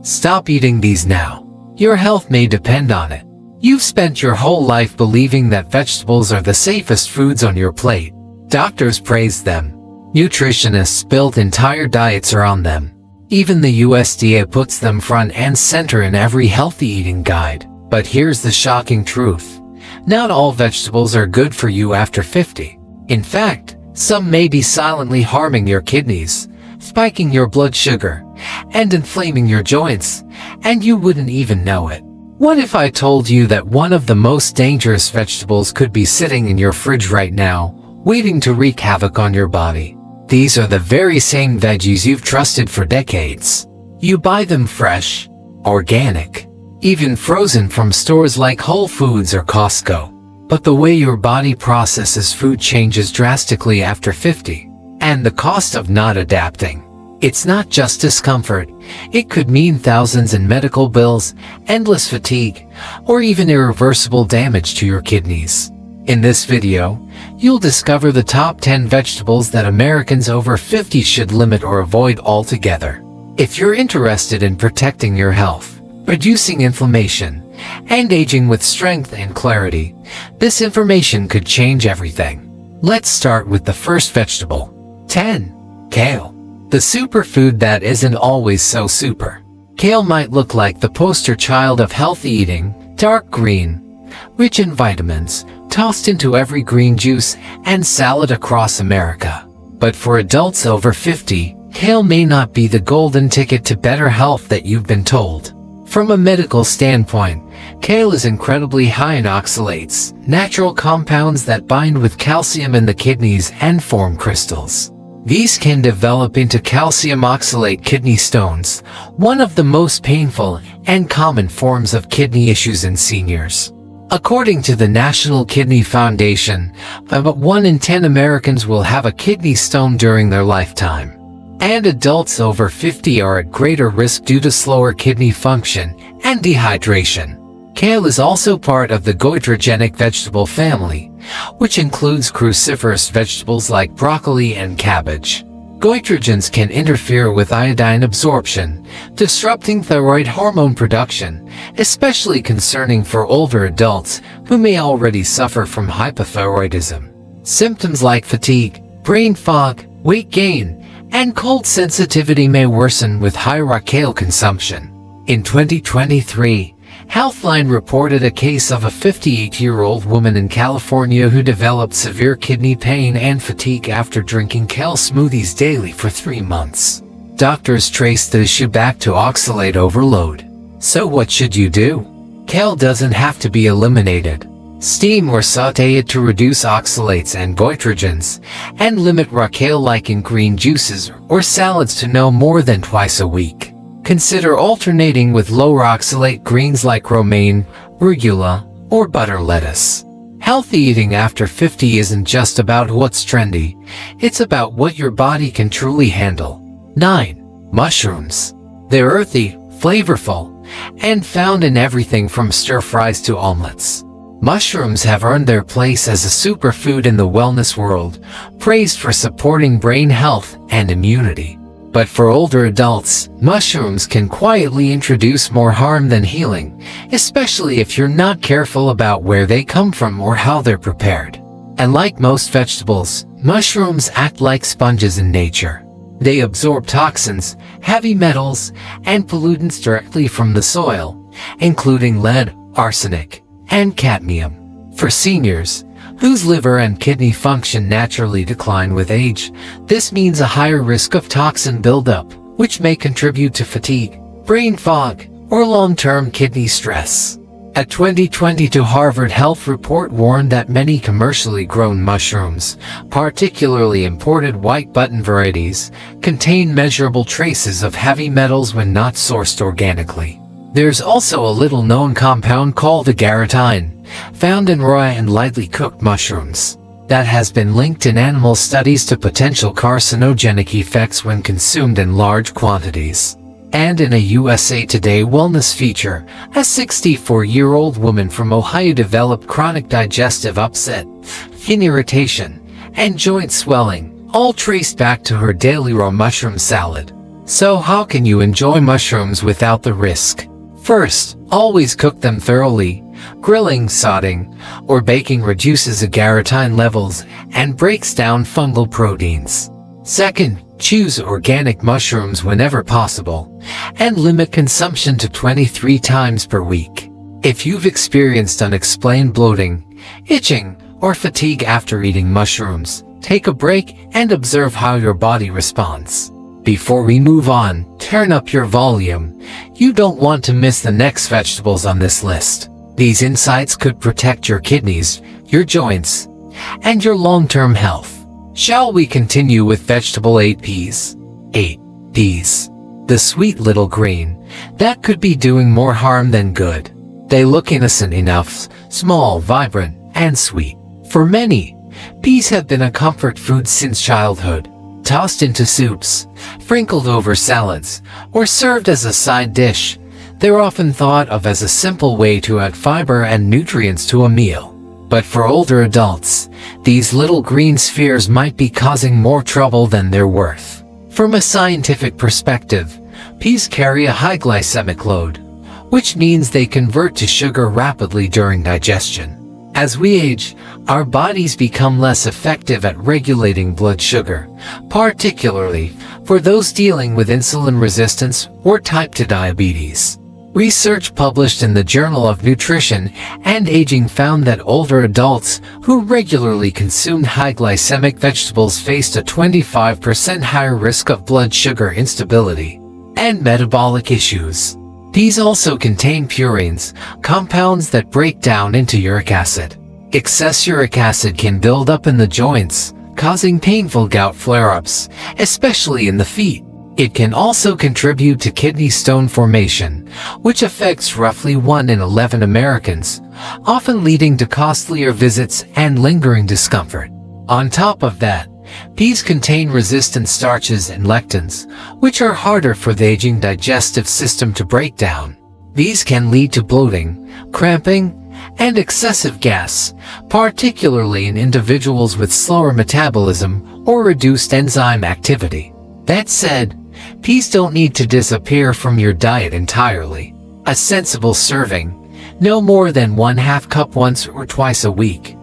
Stop eating these now. Your health may depend on it. You've spent your whole life believing that vegetables are the safest foods on your plate. Doctors praise them. Nutritionists build entire diets around them. Even the USDA puts them front and center in every healthy eating guide. But here's the shocking truth. Not all vegetables are good for you after 50. In fact, some may be silently harming your kidneys, spiking your blood sugar, and inflaming your joints, and you wouldn't even know it. What if I told you that one of the most dangerous vegetables could be sitting in your fridge right now, waiting to wreak havoc on your body? These are the very same veggies you've trusted for decades. You buy them fresh, organic, even frozen from stores like Whole Foods or Costco. But the way your body processes food changes drastically after 50, and the cost of not adapting. It's not just discomfort. It could mean thousands in medical bills, endless fatigue, or even irreversible damage to your kidneys. In this video, you'll discover the top 10 vegetables that Americans over 50 should limit or avoid altogether. If you're interested in protecting your health, reducing inflammation, and aging with strength and clarity, this information could change everything. Let's start with the first vegetable. 10. Kale. The superfood that isn't always so super. Kale might look like the poster child of healthy eating, dark green, rich in vitamins, tossed into every green juice and salad across America. But for adults over 50, kale may not be the golden ticket to better health that you've been told. From a medical standpoint, kale is incredibly high in oxalates, natural compounds that bind with calcium in the kidneys and form crystals. These can develop into calcium oxalate kidney stones, one of the most painful and common forms of kidney issues in seniors. According to the National Kidney Foundation, about 1 in 10 Americans will have a kidney stone during their lifetime. And adults over 50 are at greater risk due to slower kidney function and dehydration. Kale is also part of the goitrogenic vegetable family, which includes cruciferous vegetables like broccoli and cabbage. Goitrogens can interfere with iodine absorption, disrupting thyroid hormone production, especially concerning for older adults who may already suffer from hypothyroidism. Symptoms like fatigue, brain fog, weight gain, and cold sensitivity may worsen with high raw kale consumption. In 2023, Healthline reported a case of a 58-year-old woman in California who developed severe kidney pain and fatigue after drinking kale smoothies daily for 3 months. Doctors traced the issue back to oxalate overload. So what should you do? Kale doesn't have to be eliminated. Steam or saute it to reduce oxalates and goitrogens, and limit raw kale like in green juices or salads to no more than twice a week. Consider alternating with lower oxalate greens like romaine, arugula, or butter lettuce. Healthy eating after 50 isn't just about what's trendy, it's about what your body can truly handle. 9. Mushrooms. They're earthy, flavorful, and found in everything from stir-fries to omelets. Mushrooms have earned their place as a superfood in the wellness world, praised for supporting brain health and immunity. But for older adults, mushrooms can quietly introduce more harm than healing, especially if you're not careful about where they come from or how they're prepared. And like most vegetables, mushrooms act like sponges in nature. They absorb toxins, heavy metals, and pollutants directly from the soil, including lead, arsenic, and cadmium. For seniors, whose liver and kidney function naturally decline with age, this means a higher risk of toxin buildup, which may contribute to fatigue, brain fog, or long-term kidney stress. A 2022 Harvard Health report warned that many commercially grown mushrooms, particularly imported white button varieties, contain measurable traces of heavy metals when not sourced organically. There's also a little-known compound called agaritine, found in raw and lightly cooked mushrooms, that has been linked in animal studies to potential carcinogenic effects when consumed in large quantities. And in a USA Today wellness feature, a 64-year-old woman from Ohio developed chronic digestive upset, skin irritation, and joint swelling, all traced back to her daily raw mushroom salad. So how can you enjoy mushrooms without the risk? First, always cook them thoroughly. Grilling, sauteing, or baking reduces agarotine levels and breaks down fungal proteins. Second, choose organic mushrooms whenever possible, and limit consumption to 23 times per week. If you've experienced unexplained bloating, itching, or fatigue after eating mushrooms, take a break and observe how your body responds. Before we move on, turn up your volume. You don't want to miss the next vegetables on this list. These insights could protect your kidneys, your joints, and your long-term health. Shall we continue with vegetable 8 peas? 8 peas. The sweet little green that could be doing more harm than good. They look innocent enough, small, vibrant, and sweet. For many, peas have been a comfort food since childhood. Tossed into soups, sprinkled over salads, or served as a side dish, they're often thought of as a simple way to add fiber and nutrients to a meal. But for older adults, these little green spheres might be causing more trouble than they're worth. From a scientific perspective, peas carry a high glycemic load, which means they convert to sugar rapidly during digestion. As we age, our bodies become less effective at regulating blood sugar, particularly for those dealing with insulin resistance or type 2 diabetes. Research published in the Journal of Nutrition and Aging found that older adults who regularly consumed high glycemic vegetables faced a 25% higher risk of blood sugar instability and metabolic issues. These also contain purines, compounds that break down into uric acid. Excess uric acid can build up in the joints, causing painful gout flare-ups, especially in the feet. It can also contribute to kidney stone formation, which affects roughly 1 in 11 Americans, often leading to costlier visits and lingering discomfort. On top of that, peas contain resistant starches and lectins, which are harder for the aging digestive system to break down. These can lead to bloating, cramping, and excessive gas, particularly in individuals with slower metabolism or reduced enzyme activity. That said, peas don't need to disappear from your diet entirely. A sensible serving, no more than 1/2 cup once or twice a week,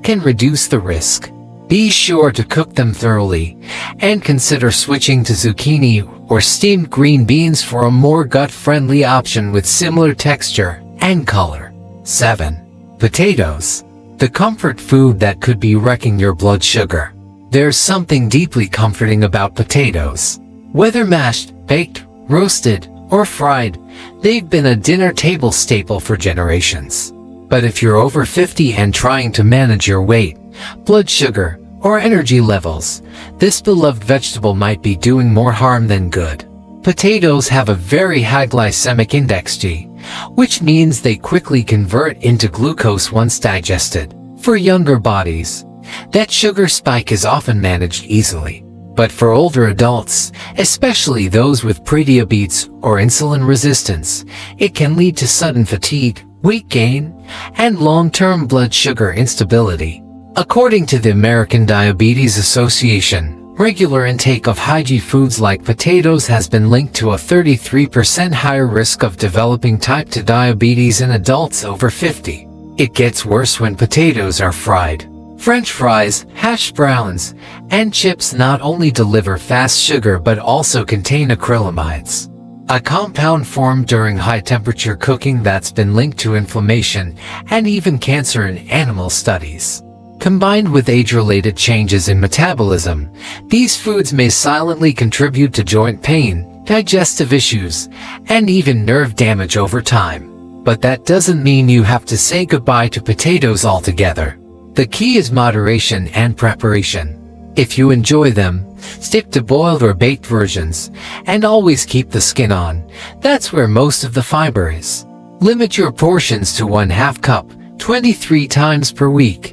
can reduce the risk. Be sure to cook them thoroughly, and consider switching to zucchini or steamed green beans for a more gut-friendly option with similar texture and color. 7. Potatoes. The comfort food that could be wrecking your blood sugar. There's something deeply comforting about potatoes. Whether mashed, baked, roasted, or fried, they've been a dinner table staple for generations. But if you're over 50 and trying to manage your weight, blood sugar, or energy levels, this beloved vegetable might be doing more harm than good. Potatoes have a very high glycemic index G, which means they quickly convert into glucose once digested. For younger bodies, that sugar spike is often managed easily. But for older adults, especially those with prediabetes or insulin resistance, it can lead to sudden fatigue, weight gain, and long-term blood sugar instability. According to the American Diabetes Association, regular intake of high-G foods like potatoes has been linked to a 33% higher risk of developing type 2 diabetes in adults over 50. It gets worse when potatoes are fried. French fries, hash browns, and chips not only deliver fast sugar but also contain acrylamides, a compound formed during high-temperature cooking that's been linked to inflammation and even cancer in animal studies. Combined with age-related changes in metabolism, these foods may silently contribute to joint pain, digestive issues, and even nerve damage over time. But that doesn't mean you have to say goodbye to potatoes altogether. The key is moderation and preparation. If you enjoy them, stick to boiled or baked versions, and always keep the skin on. That's where most of the fiber is. Limit your portions to 1/2 cup, 23 times per week.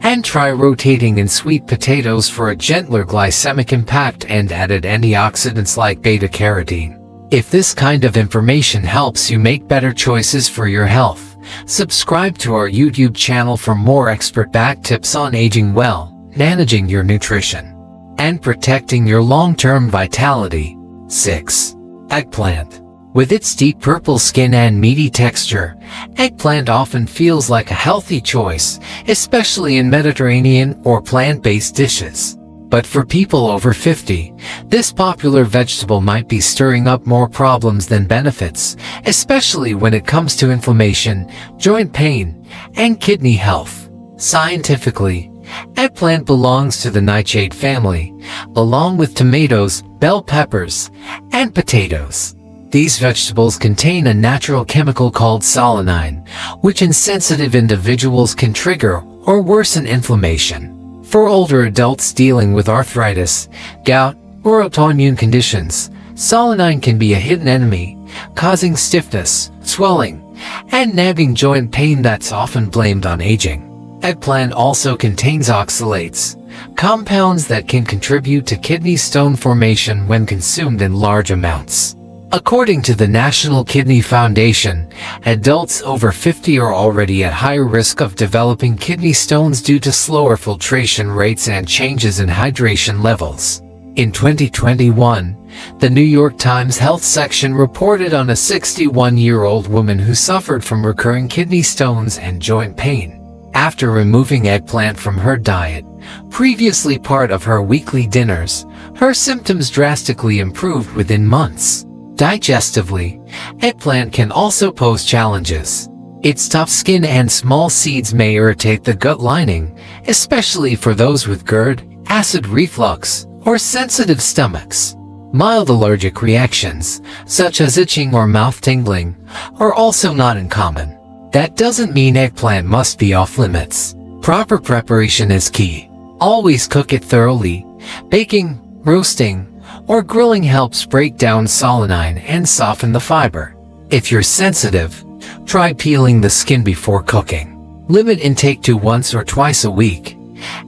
And try rotating in sweet potatoes for a gentler glycemic impact and added antioxidants like beta-carotene. If this kind of information helps you make better choices for your health, subscribe to our YouTube channel for more expert-backed tips on aging well, managing your nutrition, and protecting your long-term vitality. 6. Eggplant. With its deep purple skin and meaty texture, eggplant often feels like a healthy choice, especially in Mediterranean or plant-based dishes. But for people over 50, this popular vegetable might be stirring up more problems than benefits, especially when it comes to inflammation, joint pain, and kidney health. Scientifically, eggplant belongs to the nightshade family, along with tomatoes, bell peppers, and potatoes. These vegetables contain a natural chemical called solanine, which in sensitive individuals can trigger or worsen inflammation. For older adults dealing with arthritis, gout, or autoimmune conditions, solanine can be a hidden enemy, causing stiffness, swelling, and nagging joint pain that's often blamed on aging. Eggplant also contains oxalates, compounds that can contribute to kidney stone formation when consumed in large amounts. According to the National Kidney Foundation, adults over 50 are already at higher risk of developing kidney stones due to slower filtration rates and changes in hydration levels. In 2021, the New York Times Health section reported on a 61-year-old woman who suffered from recurring kidney stones and joint pain. After removing eggplant from her diet, previously part of her weekly dinners, her symptoms drastically improved within months. Digestively, eggplant can also pose challenges. Its tough skin and small seeds may irritate the gut lining, especially for those with GERD, acid reflux, or sensitive stomachs. Mild allergic reactions, such as itching or mouth tingling, are also not uncommon. That doesn't mean eggplant must be off limits. Proper preparation is key. Always cook it thoroughly. Baking, roasting, or grilling helps break down solanine and soften the fiber. If you're sensitive, try peeling the skin before cooking. Limit intake to once or twice a week,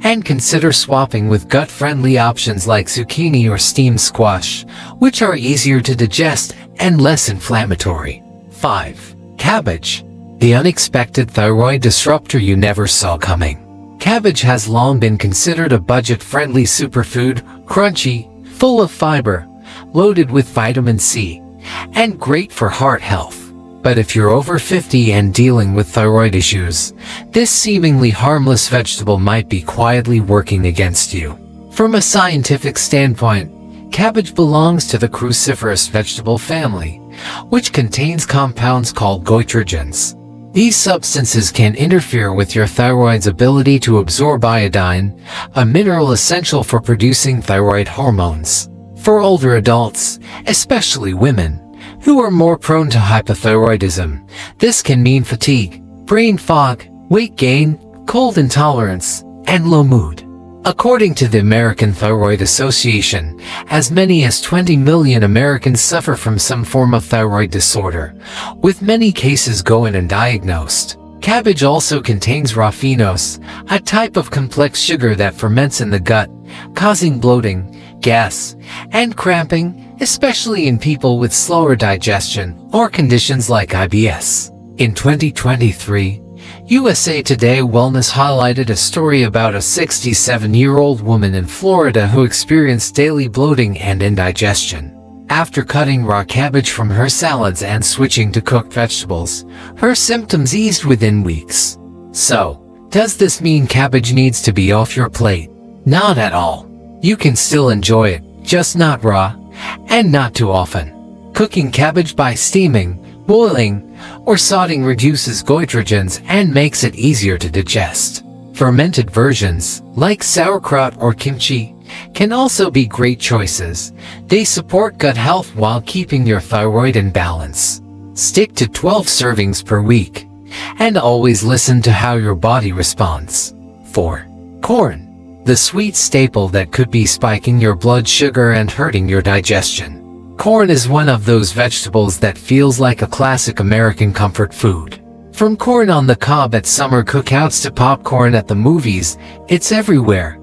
and consider swapping with gut-friendly options like zucchini or steamed squash, which are easier to digest and less inflammatory. 5. Cabbage. The unexpected thyroid disruptor you never saw coming. Cabbage has long been considered a budget-friendly superfood, crunchy, full of fiber, loaded with vitamin C, and great for heart health. But if you're over 50 and dealing with thyroid issues, this seemingly harmless vegetable might be quietly working against you. From a scientific standpoint, cabbage belongs to the cruciferous vegetable family, which contains compounds called goitrogens. These substances can interfere with your thyroid's ability to absorb iodine, a mineral essential for producing thyroid hormones. For older adults, especially women, who are more prone to hypothyroidism, this can mean fatigue, brain fog, weight gain, cold intolerance, and low mood. According to the American Thyroid Association, as many as 20 million Americans suffer from some form of thyroid disorder, with many cases going undiagnosed. Cabbage also contains raffinose, a type of complex sugar that ferments in the gut, causing bloating, gas, and cramping, especially in people with slower digestion or conditions like IBS. In 2023, USA Today Wellness highlighted a story about a 67-year-old woman in Florida who experienced daily bloating and indigestion. After cutting raw cabbage from her salads and switching to cooked vegetables, her symptoms eased within weeks. So, does this mean cabbage needs to be off your plate? Not at all. You can still enjoy it, just not raw, and not too often. Cooking cabbage by steaming, boiling, or sauteing reduces goitrogens and makes it easier to digest. Fermented versions, like sauerkraut or kimchi, can also be great choices. They support gut health while keeping your thyroid in balance. Stick to 12 servings per week, and always listen to how your body responds. 4. Corn. The sweet staple that could be spiking your blood sugar and hurting your digestion. Corn is one of those vegetables that feels like a classic American comfort food. From corn on the cob at summer cookouts to popcorn at the movies, it's everywhere,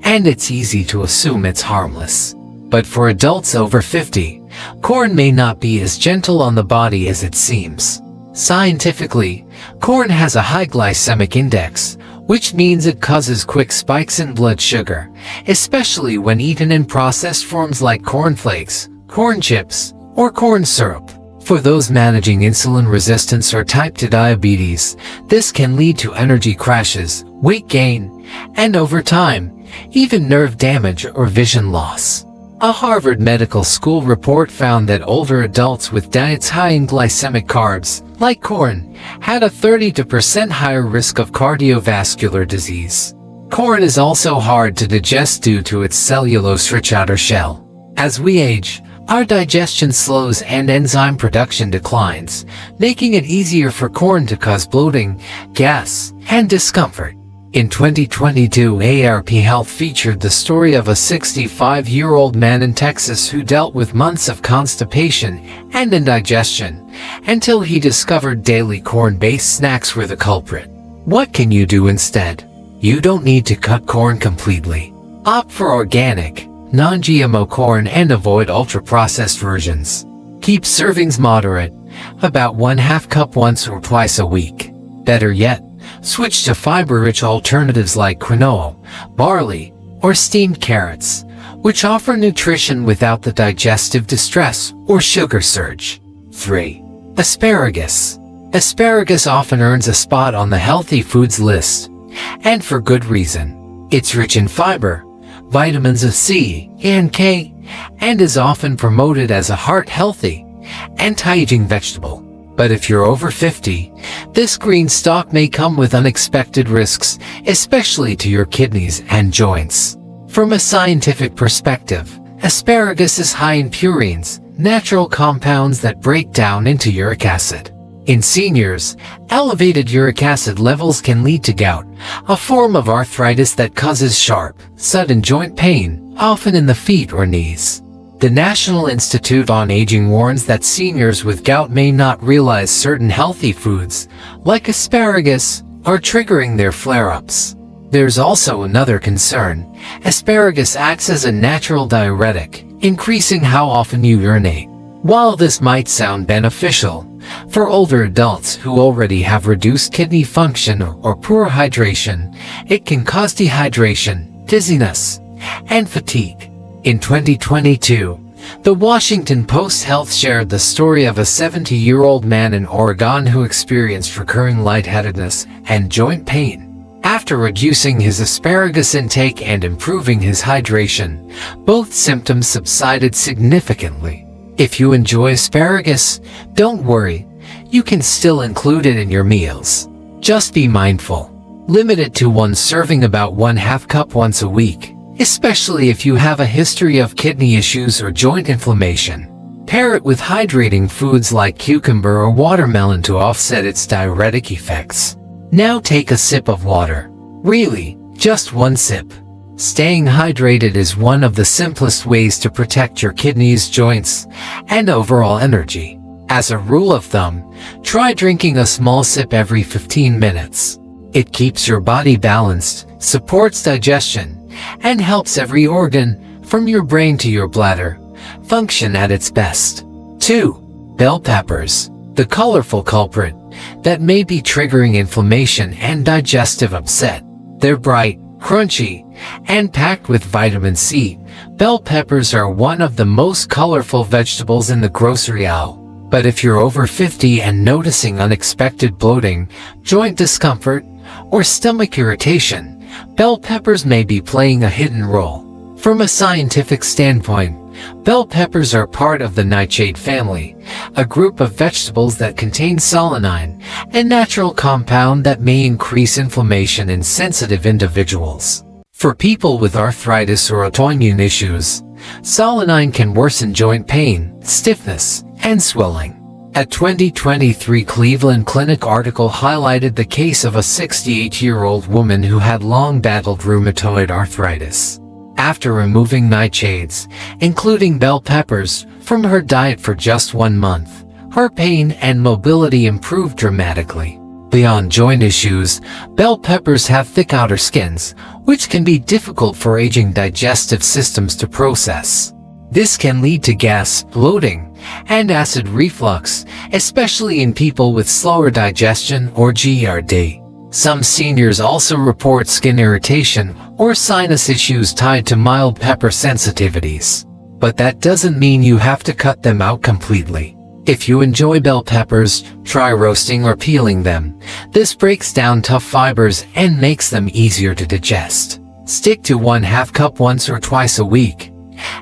and it's easy to assume it's harmless. But for adults over 50, corn may not be as gentle on the body as it seems. Scientifically, corn has a high glycemic index, which means it causes quick spikes in blood sugar, especially when eaten in processed forms like cornflakes, corn chips, or corn syrup. For those managing insulin resistance or type 2 diabetes, this can lead to energy crashes, weight gain, and over time, even nerve damage or vision loss. A Harvard Medical School report found that older adults with diets high in glycemic carbs, like corn, had a 30% higher risk of cardiovascular disease. Corn is also hard to digest due to its cellulose-rich outer shell. As we age, our digestion slows and enzyme production declines, making it easier for corn to cause bloating, gas, and discomfort. In 2022, ARP Health featured the story of a 65-year-old man in Texas who dealt with months of constipation and indigestion until he discovered daily corn-based snacks were the culprit. What can you do instead? You don't need to cut corn completely. Opt for organic, non-GMO corn and avoid ultra-processed versions. Keep servings moderate, about 1/2 cup once or twice a week. Better yet, switch to fiber-rich alternatives like quinoa, barley, or steamed carrots, which offer nutrition without the digestive distress or sugar surge. 3. Asparagus. Asparagus often earns a spot on the healthy foods list, and for good reason. It's rich in fiber, vitamins C and K, and is often promoted as a heart-healthy, anti-aging vegetable. But if you're over 50, this green stalk may come with unexpected risks, especially to your kidneys and joints. From a scientific perspective, asparagus is high in purines, natural compounds that break down into uric acid. In seniors, elevated uric acid levels can lead to gout, a form of arthritis that causes sharp, sudden joint pain, often in the feet or knees. The National Institute on Aging warns that seniors with gout may not realize certain healthy foods, like asparagus, are triggering their flare-ups. There's also another concern. Asparagus acts as a natural diuretic, increasing how often you urinate. While this might sound beneficial, for older adults who already have reduced kidney function or poor hydration, it can cause dehydration, dizziness, and fatigue. In 2022, the Washington Post Health shared the story of a 70-year-old man in Oregon who experienced recurring lightheadedness and joint pain. After reducing his asparagus intake and improving his hydration, both symptoms subsided significantly. If you enjoy asparagus, don't worry, you can still include it in your meals. Just be mindful. Limit it to one serving, about 1/2 cup once a week, especially if you have a history of kidney issues or joint inflammation. Pair it with hydrating foods like cucumber or watermelon to offset its diuretic effects. Now take a sip of water. Really, just one sip. Staying hydrated is one of the simplest ways to protect your kidneys, joints, and overall energy. As a rule of thumb, try drinking a small sip every 15 minutes. It keeps your body balanced, supports digestion, and helps every organ, from your brain to your bladder, function at its best. 2. Bell peppers, the colorful culprit that may be triggering inflammation and digestive upset. They're bright, crunchy, and packed with vitamin C. Bell peppers are one of the most colorful vegetables in the grocery aisle. But if you're over 50 and noticing unexpected bloating, joint discomfort, or stomach irritation, bell peppers may be playing a hidden role. From a scientific standpoint, bell peppers are part of the nightshade family, a group of vegetables that contain solanine, a natural compound that may increase inflammation in sensitive individuals. For people with arthritis or autoimmune issues, solanine can worsen joint pain, stiffness, and swelling. A 2023 Cleveland Clinic article highlighted the case of a 68-year-old woman who had long battled rheumatoid arthritis. After removing nightshades, including bell peppers, from her diet for just 1 month, her pain and mobility improved dramatically. Beyond joint issues, bell peppers have thick outer skins, which can be difficult for aging digestive systems to process. This can lead to gas, bloating, and acid reflux, especially in people with slower digestion or GERD. Some seniors also report skin irritation or sinus issues tied to mild pepper sensitivities. But that doesn't mean you have to cut them out completely. If you enjoy bell peppers, try roasting or peeling them. This breaks down tough fibers and makes them easier to digest. Stick to 1/2 cup once or twice a week,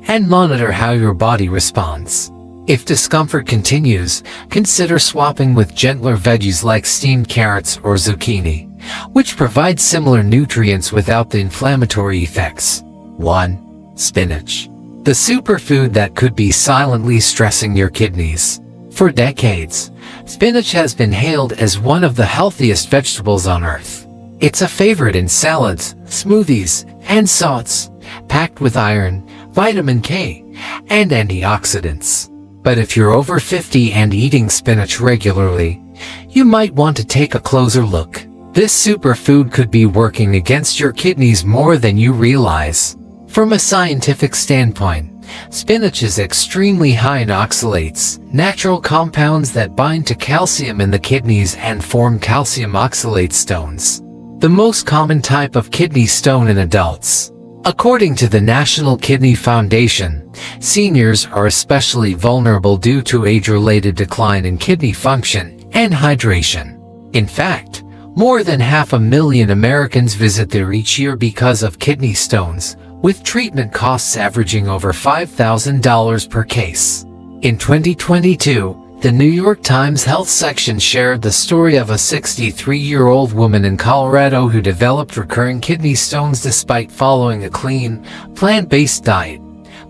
and monitor how your body responds. If discomfort continues, consider swapping with gentler veggies like steamed carrots or zucchini, which provide similar nutrients without the inflammatory effects. 1. Spinach. The superfood that could be silently stressing your kidneys. For decades, spinach has been hailed as one of the healthiest vegetables on earth. It's a favorite in salads, smoothies, and sauces, packed with iron, vitamin K, and antioxidants. But if you're over 50 and eating spinach regularly, you might want to take a closer look. This superfood could be working against your kidneys more than you realize. From a scientific standpoint, spinach is extremely high in oxalates, natural compounds that bind to calcium in the kidneys and form calcium oxalate stones, the most common type of kidney stone in adults. According to the National Kidney Foundation, seniors are especially vulnerable due to age-related decline in kidney function and hydration. In fact, more than 500,000 Americans visit there each year because of kidney stones, with treatment costs averaging over $5,000 per case. In 2022, the New York Times Health section shared the story of a 63-year-old woman in Colorado who developed recurring kidney stones despite following a clean, plant-based diet.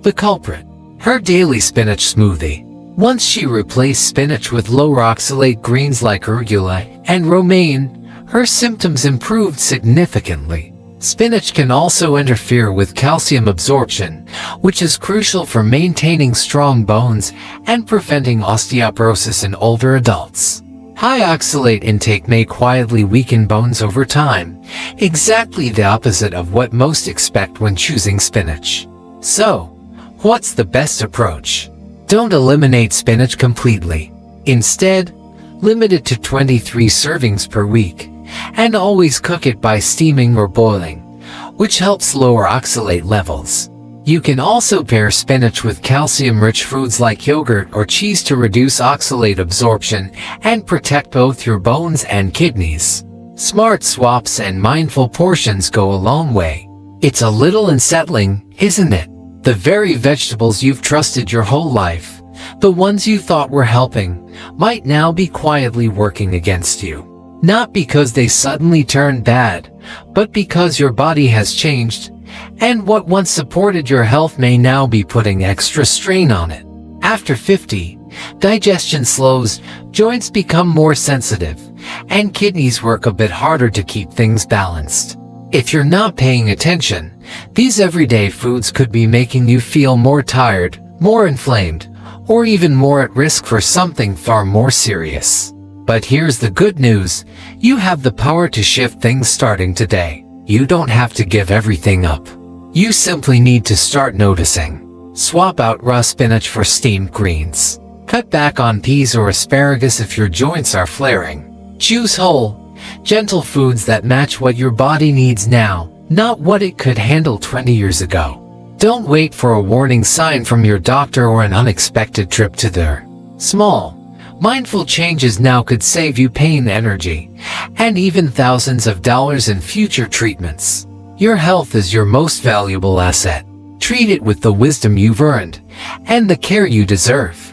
The culprit: her daily spinach smoothie. Once she replaced spinach with lower oxalate greens like arugula and romaine, her symptoms improved significantly. Spinach can also interfere with calcium absorption, which is crucial for maintaining strong bones and preventing osteoporosis in older adults. High oxalate intake may quietly weaken bones over time, exactly the opposite of what most expect when choosing spinach. So, what's the best approach? Don't eliminate spinach completely. Instead, limit it to 23 servings per week, and always cook it by steaming or boiling, which helps lower oxalate levels. You can also pair spinach with calcium-rich foods like yogurt or cheese to reduce oxalate absorption and protect both your bones and kidneys. Smart swaps and mindful portions go a long way. It's a little unsettling, isn't it? The very vegetables you've trusted your whole life, the ones you thought were helping, might now be quietly working against you. Not because they suddenly turned bad, but because your body has changed, and what once supported your health may now be putting extra strain on it. After 50, digestion slows, joints become more sensitive, and kidneys work a bit harder to keep things balanced. If you're not paying attention, these everyday foods could be making you feel more tired, more inflamed, or even more at risk for something far more serious. But here's the good news: you have the power to shift things starting today. You don't have to give everything up. You simply need to start noticing. Swap out raw spinach for steamed greens. Cut back on peas or asparagus if your joints are flaring. Choose whole, gentle foods that match what your body needs now, not what it could handle 20 years ago. Don't wait for a warning sign from your doctor or an unexpected trip to their small, mindful changes now could save you pain, energy, and even thousands of dollars in future treatments. Your health is your most valuable asset. Treat it with the wisdom you've earned and the care you deserve.